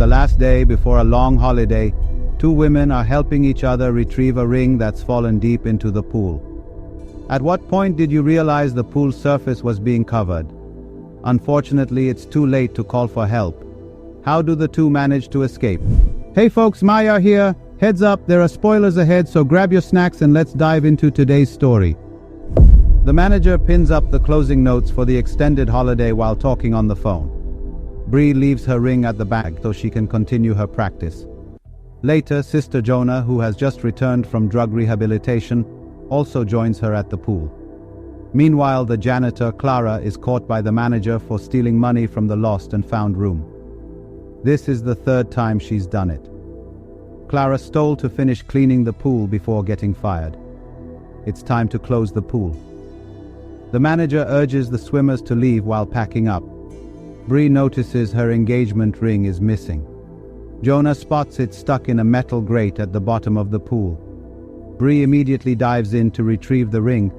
the last day before a long holiday, two women are helping each other retrieve a ring that's fallen deep into the pool. At what point did you realize the pool's surface was being covered? Unfortunately, it's too late to call for help. How do the two manage to escape? Hey folks, Maya here. Heads up, there are spoilers ahead, so grab your snacks and let's dive into today's story. The manager pins up the closing notes for the extended holiday while talking on the phone. Bree leaves her ring at the back so she can continue her practice. Later, Sister Jonna, who has just returned from drug rehabilitation, also joins her at the pool. Meanwhile, the janitor, Clara, is caught by the manager for stealing money from the lost and found room. This is the third time she's done it. Clara stole to finish cleaning the pool before getting fired. It's time to close the pool. The manager urges the swimmers to leave while packing up. Bree notices her engagement ring is missing. Jonna spots it stuck in a metal grate at the bottom of the pool. Bree immediately dives in to retrieve the ring,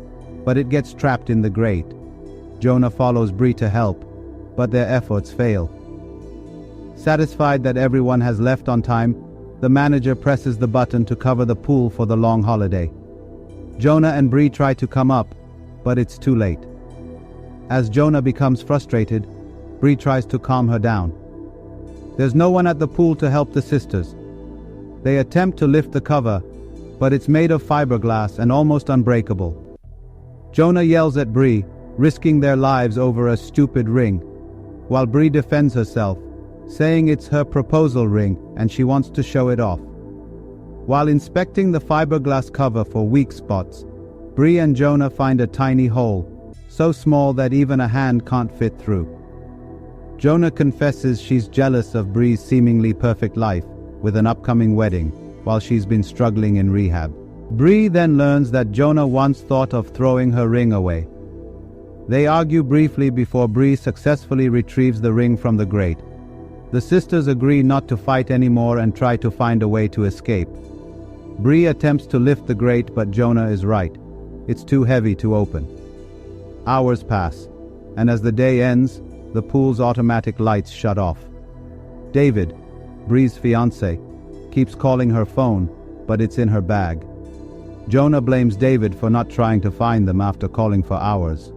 but it gets trapped in the grate. Jonna follows Bree to help, but their efforts fail. Satisfied that everyone has left on time, the manager presses the button to cover the pool for the long holiday. Jonna and Bree try to come up, but it's too late. As Jonna becomes frustrated, Bree tries to calm her down. There's no one at the pool to help the sisters. They attempt to lift the cover, but it's made of fiberglass and almost unbreakable. Jonna yells at Bree, risking their lives over a stupid ring, while Bree defends herself, saying it's her proposal ring and she wants to show it off. While inspecting the fiberglass cover for weak spots, Bree and Jonna find a tiny hole, so small that even a hand can't fit through. Jonna confesses she's jealous of Bree's seemingly perfect life with an upcoming wedding, while she's been struggling in rehab. Bree then learns that Jonna once thought of throwing her ring away. They argue briefly before Bree successfully retrieves the ring from the grate. The sisters agree not to fight anymore and try to find a way to escape. Bree attempts to lift the grate, but Jonna is right. It's too heavy to open. Hours pass, and as the day ends, the pool's automatic lights shut off. David, Bree's fiancé, keeps calling her phone, but it's in her bag. Jonna blames David for not trying to find them after calling for hours.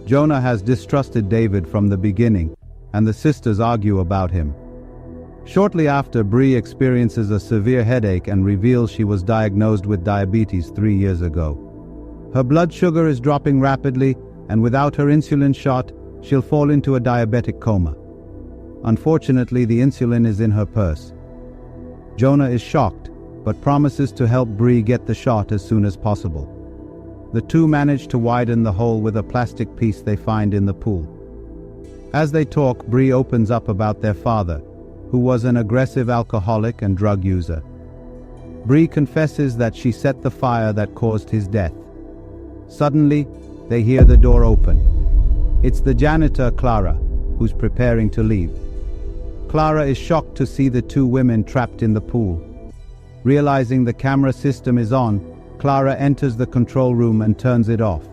Jonna has distrusted David from the beginning, and the sisters argue about him. Shortly after, Bree experiences a severe headache and reveals she was diagnosed with diabetes 3 years ago. Her blood sugar is dropping rapidly, and without her insulin shot, she'll fall into a diabetic coma. Unfortunately, the insulin is in her purse. Jonna is shocked, but promises to help Bree get the shot as soon as possible. The two manage to widen the hole with a plastic piece they find in the pool. As they talk, Bree opens up about their father, who was an aggressive alcoholic and drug user. Bree confesses that she set the fire that caused his death. Suddenly, they hear the door open. It's the janitor, Clara, who's preparing to leave. Clara is shocked to see the two women trapped in the pool. Realizing the camera system is on, Clara enters the control room and turns it off.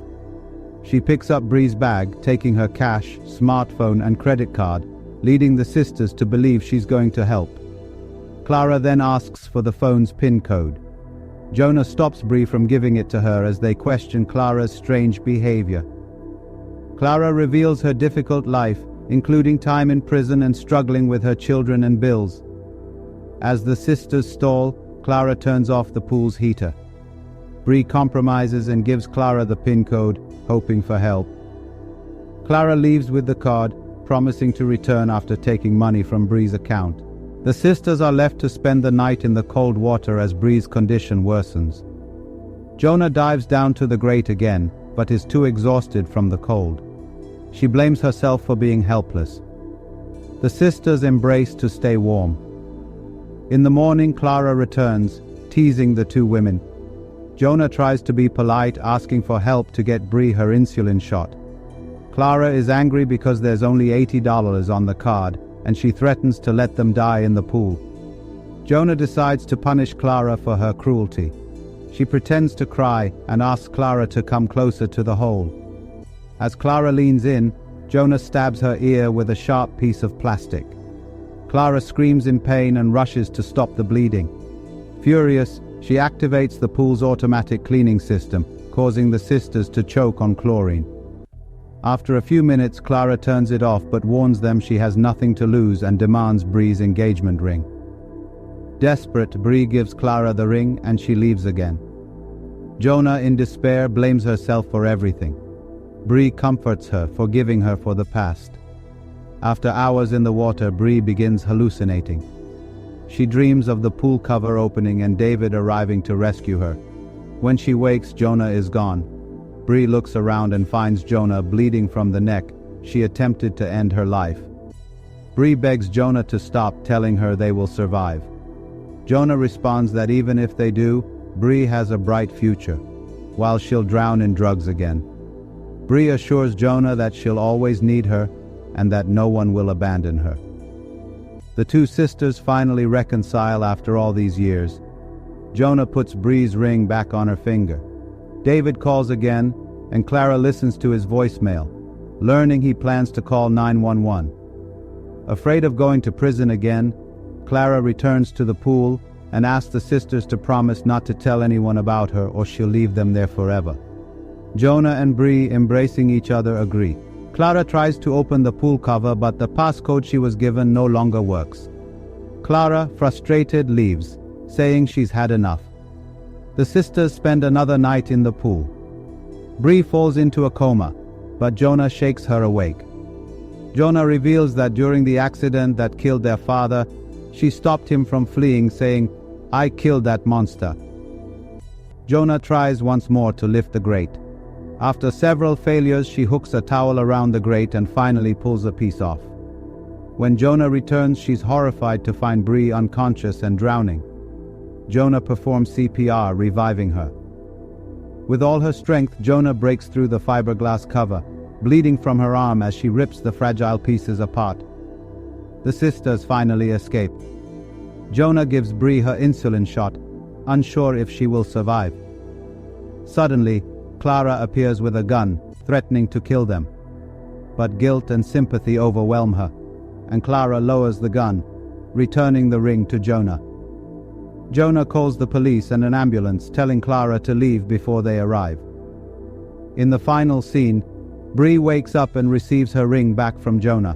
She picks up Bree's bag, taking her cash, smartphone, and credit card, leading the sisters to believe she's going to help. Clara then asks for the phone's PIN code. Jonna stops Bree from giving it to her as they question Clara's strange behavior. Clara reveals her difficult life, including time in prison and struggling with her children and bills. As the sisters stall, Clara turns off the pool's heater. Bree compromises and gives Clara the PIN code, hoping for help. Clara leaves with the card, promising to return after taking money from Bree's account. The sisters are left to spend the night in the cold water as Bree's condition worsens. Jonna dives down to the grate again, but is too exhausted from the cold. She blames herself for being helpless. The sisters embrace to stay warm. In the morning, Clara returns, teasing the two women. Jonna tries to be polite, asking for help to get Bree her insulin shot. Clara is angry because there's only $80 on the card, and she threatens to let them die in the pool. Jonna decides to punish Clara for her cruelty. She pretends to cry and asks Clara to come closer to the hole. As Clara leans in, Jonna stabs her ear with a sharp piece of plastic. Clara screams in pain and rushes to stop the bleeding. Furious, she activates the pool's automatic cleaning system, causing the sisters to choke on chlorine. After a few minutes, Clara turns it off but warns them she has nothing to lose and demands Bree's engagement ring. Desperate, Bree gives Clara the ring and she leaves again. Jonna, in despair, blames herself for everything. Bree comforts her, forgiving her for the past. After hours in the water, Bree begins hallucinating. She dreams of the pool cover opening and David arriving to rescue her. When she wakes, Jonna is gone. Bree looks around and finds Jonna bleeding from the neck. She attempted to end her life. Bree begs Jonna to stop, telling her they will survive. Jonna responds that even if they do, Bree has a bright future, while she'll drown in drugs again. Bree assures Jonna that she'll always need her and that no one will abandon her. The two sisters finally reconcile after all these years. Jonna puts Bree's ring back on her finger. David calls again, and Clara listens to his voicemail, learning he plans to call 911. Afraid of going to prison again, Clara returns to the pool and asks the sisters to promise not to tell anyone about her or she'll leave them there forever. Jonna and Bree, embracing each other, agree. Clara tries to open the pool cover, but the passcode she was given no longer works. Clara, frustrated, leaves, saying she's had enough. The sisters spend another night in the pool. Bree falls into a coma, but Jonna shakes her awake. Jonna reveals that during the accident that killed their father, she stopped him from fleeing, saying, "I killed that monster." Jonna tries once more to lift the grate. After several failures, she hooks a towel around the grate and finally pulls a piece off. When Jonna returns, she's horrified to find Bree unconscious and drowning. Jonna performs CPR, reviving her. With all her strength, Jonna breaks through the fiberglass cover, bleeding from her arm as she rips the fragile pieces apart. The sisters finally escape. Jonna gives Bree her insulin shot, unsure if she will survive. Suddenly, Clara appears with a gun, threatening to kill them. But guilt and sympathy overwhelm her, and Clara lowers the gun, returning the ring to Jonna. Jonna calls the police and an ambulance, telling Clara to leave before they arrive. In the final scene, Bree wakes up and receives her ring back from Jonna.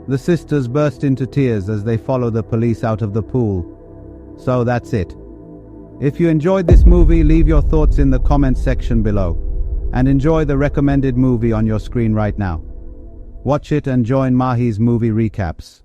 The sisters burst into tears as they follow the police out of the pool. So that's it. If you enjoyed this movie, leave your thoughts in the comments section below, and enjoy the recommended movie on your screen right now. Watch it and join Mahi's Movie Recaps.